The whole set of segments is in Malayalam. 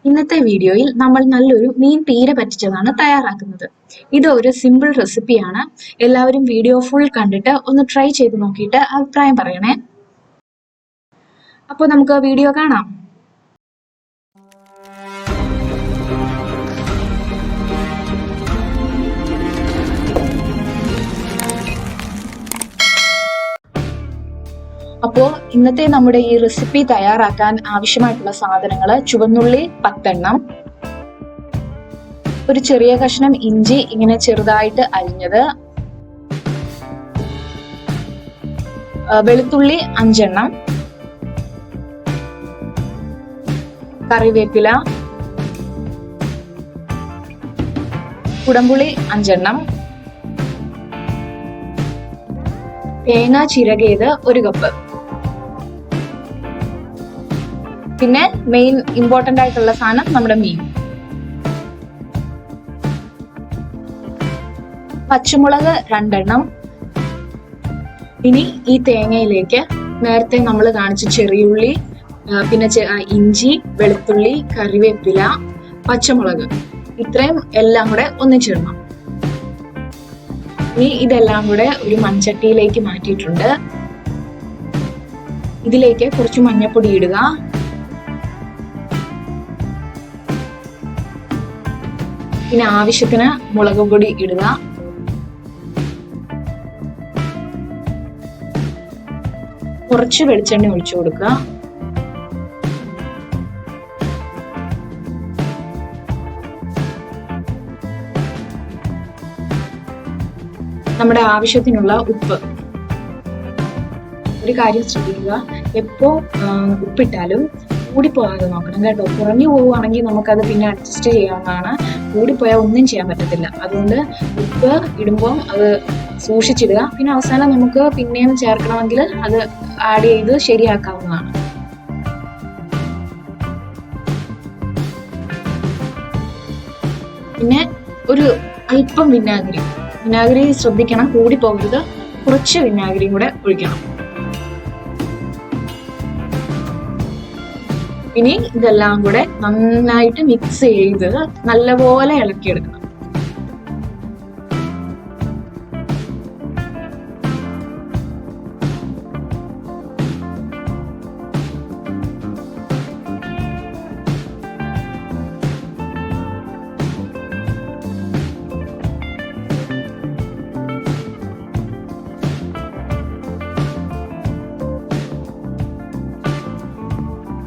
ഇന്നത്തെ വീഡിയോയിൽ നമ്മൾ നല്ലൊരു മീൻ പീര പറ്റിച്ചതാണ് തയ്യാറാക്കുന്നത്. ഇത് ഒരു സിമ്പിൾ റെസിപ്പിയാണ്. എല്ലാവരും വീഡിയോ ഫുൾ കണ്ടിട്ട് ഒന്ന് ട്രൈ ചെയ്ത് നോക്കിയിട്ട് അഭിപ്രായം പറയണേ. അപ്പോൾ നമുക്ക് വീഡിയോ കാണാം. അപ്പോൾ ഇന്നത്തെ നമ്മുടെ ഈ റെസിപ്പി തയ്യാറാക്കാൻ ആവശ്യമായിട്ടുള്ള സാധനങ്ങൾ: ചുവന്നുള്ളി 10 എണ്ണം, ഒരു ചെറിയ കഷ്ണം ഇഞ്ചി ഇങ്ങനെ ചെറുതായിട്ട് അരിഞ്ഞത്, വെളുത്തുള്ളി 5 എണ്ണം, കറിവേപ്പില, കുടംപുളി 5 എണ്ണം, തേങ്ങ ചിരകിയത് 1 കപ്പ്. പിന്നെ മെയിൻ ഇമ്പോർട്ടന്റ് ആയിട്ടുള്ള സാധനം നമ്മുടെ മീൻ. പച്ചമുളക് 2 എണ്ണം. ഇനി ഈ തേങ്ങയിലേക്ക് നേരത്തെ നമ്മൾ കാണിച്ച ചെറിയുള്ളി, പിന്നെ ഇഞ്ചി, വെളുത്തുള്ളി, കറിവേപ്പില, പച്ചമുളക്, ഇത്രയും എല്ലാം കൂടെ ഒന്നിച്ചിടണം. ഇനി ഇതെല്ലാം കൂടെ ഒരു മൺചട്ടിയിലേക്ക് മാറ്റിയിട്ടുണ്ട്. ഇതിലേക്ക് കുറച്ച് മഞ്ഞൾപ്പൊടി ഇടുക. പിന്നെ ആവശ്യത്തിന് മുളക് പൊടി ഇടുക. കുറച്ച് വെളിച്ചെണ്ണ ഒഴിച്ചു കൊടുക്കുക. നമ്മുടെ ആവശ്യത്തിനുള്ള ഉപ്പ്. ഒരു കാര്യം ശ്രദ്ധിക്കുക, എപ്പോ ഉപ്പിട്ടാലും കൂടിപ്പോകാതെ നോക്കണം കേട്ടോ. കുറഞ്ഞു പോവുകയാണെങ്കിൽ നമുക്കത് പിന്നെ അഡ്ജസ്റ്റ് ചെയ്യാവുന്നതാണ്. കൂടിപ്പോയാൽ ഒന്നും ചെയ്യാൻ പറ്റത്തില്ല. അതുകൊണ്ട് ഉപ്പ് ഇടുമ്പോൾ അത് സൂക്ഷിച്ചിടുക. പിന്നെ അവസാനം നമുക്ക് പിന്നെയും ചേർക്കണമെങ്കിൽ അത് ആഡ് ചെയ്ത് ശരിയാക്കാവുന്നതാണ്. പിന്നെ ഒരു അല്പം വിനാഗിരി ശ്രദ്ധിക്കണം, കൂടി പോകരുത്. കുറച്ച് വിനാഗിരിയും കൂടെ ഒഴിക്കണം. ഇനി ഇതെല്ലാം കൂടെ നന്നായിട്ട് മിക്സ് ചെയ്ത് നല്ലപോലെ ഇളക്കിയെടുക്കണം.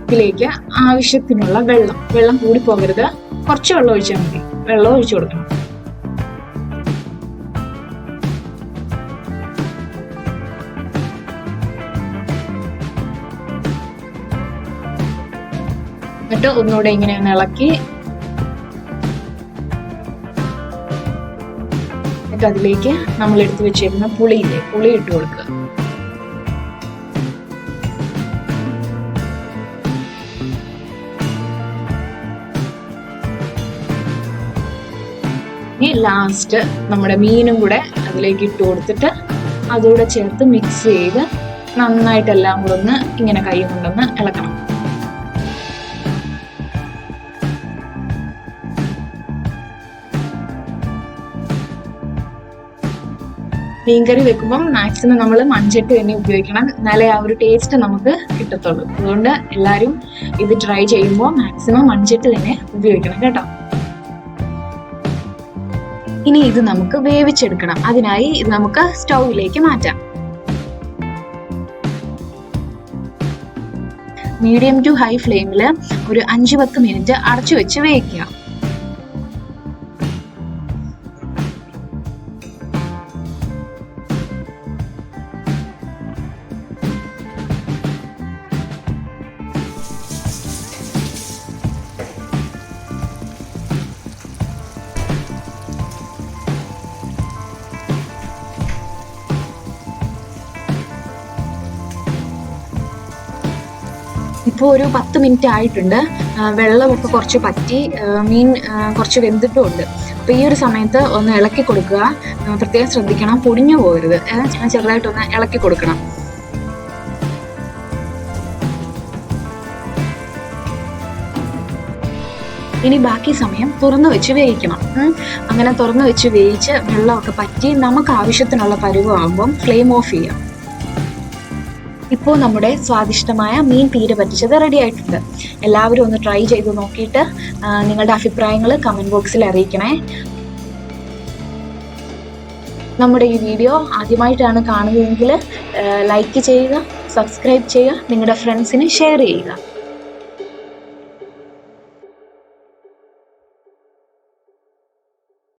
ഇതിലേക്ക് ആവശ്യത്തിനുള്ള വെള്ളം കൂടി പോകരുത്. കുറച്ച് വെള്ളം ഒഴിച്ചാൽ മതി. വെള്ളം ഒഴിച്ചു കൊടുക്കണം. എന്നിട്ട് ഒന്നുകൂടെ ഇങ്ങനെ ഇളക്കി എന്നിട്ട് അതിലേക്ക് നമ്മൾ എടുത്തു വെച്ചിരുന്ന പുളി ഇട്ട് കൊടുക്കുക. ഇനി ലാസ്റ്റ് നമ്മുടെ മീനും കൂടെ അതിലേക്ക് ഇട്ട് കൊടുത്തിട്ട് അതുകൂടെ ചേർത്ത് മിക്സ് ചെയ്ത് നന്നായിട്ട് എല്ലാം കൂടെ ഒന്ന് ഇങ്ങനെ കൈ കൊണ്ടൊന്ന് ഇളക്കണം. മീൻകറി വെക്കുമ്പം മാക്സിമം നമ്മൾ മൺചട്ടി തന്നെ ഉപയോഗിക്കണം. എന്നാലേ ആ ഒരു ടേസ്റ്റ് നമുക്ക് കിട്ടത്തുള്ളൂ. അതുകൊണ്ട് എല്ലാവരും ഇത് ട്രൈ ചെയ്യുമ്പോൾ മാക്സിമം മൺചട്ടി തന്നെ ഉപയോഗിക്കണം കേട്ടോ. ഇനി ഇത് നമുക്ക് വേവിച്ചെടുക്കണം. അതിനായി ഇത് നമുക്ക് സ്റ്റൗവിലേക്ക് മാറ്റാം. മീഡിയം ടു ഹൈ ഫ്ലെയിമിൽ ഒരു 5-10 മിനിറ്റ് അടച്ചു വെച്ച് വേവിക്കുക. ഇപ്പോൾ ഒരു 10 മിനിറ്റ് ആയിട്ടുണ്ട്. വെള്ളമൊക്കെ കുറച്ച് പറ്റി, മീൻ കുറച്ച് വെന്തിട്ടുമുണ്ട്. അപ്പോൾ ഈ ഒരു സമയത്ത് ഒന്ന് ഇളക്കി കൊടുക്കുക. പ്രത്യേകം ശ്രദ്ധിക്കണം, പൊടിഞ്ഞു പോകരുത്. ചെറുതായിട്ടൊന്ന് ഇളക്കി കൊടുക്കണം. ഇനി ബാക്കി സമയം തുറന്നു വെച്ച് വേവിക്കണം. അങ്ങനെ തുറന്നു വെച്ച് വേവിച്ച് വെള്ളമൊക്കെ പറ്റി നമുക്ക് ആവശ്യത്തിനുള്ള പരുവമാകുമ്പം ഫ്ലെയിം ഓഫ് ചെയ്യാം. ഇപ്പോൾ നമ്മുടെ സ്വാദിഷ്ടമായ മീൻ പീര പറ്റിച്ചത് റെഡി ആയിട്ടുണ്ട്. എല്ലാവരും ഒന്ന് ട്രൈ ചെയ്ത് നോക്കിയിട്ട് നിങ്ങളുടെ അഭിപ്രായങ്ങൾ കമൻറ്റ് ബോക്സിൽ അറിയിക്കണേ. നമ്മുടെ ഈ വീഡിയോ ആദ്യമായിട്ടാണ് കാണുന്നതെങ്കിൽ ലൈക്ക് ചെയ്യുക, സബ്സ്ക്രൈബ് ചെയ്യുക, നിങ്ങളുടെ ഫ്രണ്ട്സിന് ഷെയർ ചെയ്യുക.